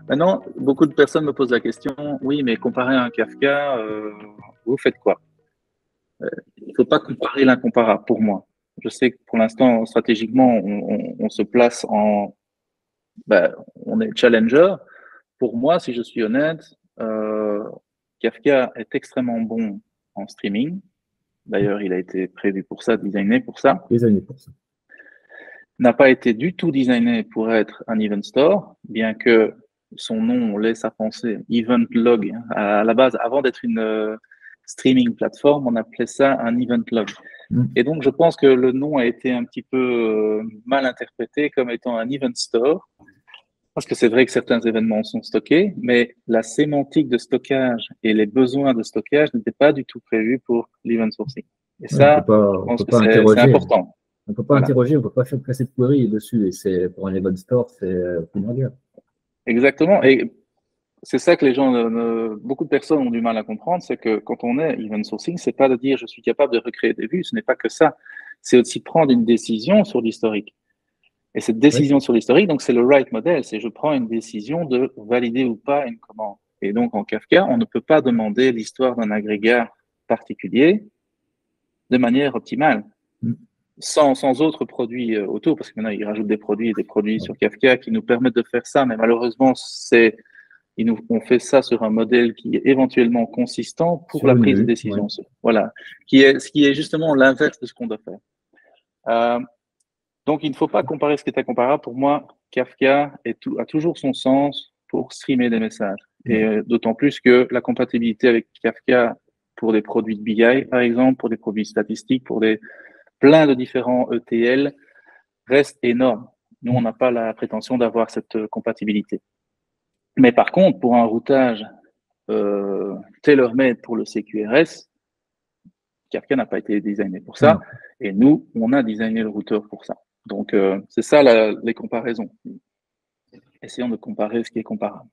Maintenant, beaucoup de personnes me posent la question, oui, mais comparé à un Kafka, vous faites quoi? Il ne faut pas comparer l'incomparable pour moi. Je sais que pour l'instant, stratégiquement, on se place ben, on est challenger. Pour moi, si je suis honnête, Kafka est extrêmement bon en streaming. D'ailleurs, il a été prévu pour ça, designé pour ça. Des années pour ça. N'a pas été du tout designé pour être un event store, bien que son nom laisse à penser event log. À la base, avant d'être une streaming plateforme, on appelait ça un event log. Et donc, je pense que le nom a été un petit peu mal interprété comme étant un event store, parce que c'est vrai que certains événements sont stockés, mais la sémantique de stockage et les besoins de stockage n'étaient pas du tout prévus pour l'event sourcing. Et Ouais, ça, je on pense peut que pas c'est interroger. important. On peut pas Voilà. interroger, on peut pas faire passer de query dessus. Et c'est pour un event store, c'est primordial. Exactement. Et c'est ça que les gens, beaucoup de personnes ont du mal à comprendre, c'est que quand on est event sourcing, c'est pas de dire je suis capable de recréer des vues, ce n'est pas que ça. C'est aussi prendre une décision sur l'historique. Et cette Oui. décision sur l'historique, donc c'est le right model, c'est je prends une décision de valider ou pas une commande. Et donc en Kafka, on ne peut pas demander l'histoire d'un agrégat particulier de manière optimale, sans autres produits autour, parce que maintenant ils rajoutent des produits sur Kafka qui nous permettent de faire ça, mais malheureusement on fait ça sur un modèle qui est éventuellement consistant pour Sur la une prise de vue, oui. décision. Voilà, ce qui est justement l'inverse de ce qu'on doit faire. Euh, donc, il ne faut pas comparer ce qui est incomparable. Pour moi, Kafka a toujours son sens pour streamer des messages. Et Oui. d'autant plus que la compatibilité avec Kafka pour des produits de BI, par exemple, pour des produits statistiques, plein de différents ETL, reste énorme. Nous, on n'a pas la prétention d'avoir cette compatibilité. Mais par contre, pour un routage tailor-made pour le CQRS, Kafka n'a pas été designé pour ça. Non. Et nous, on a designé le routeur pour ça. Donc, c'est ça les comparaisons. Essayons de comparer ce qui est comparable.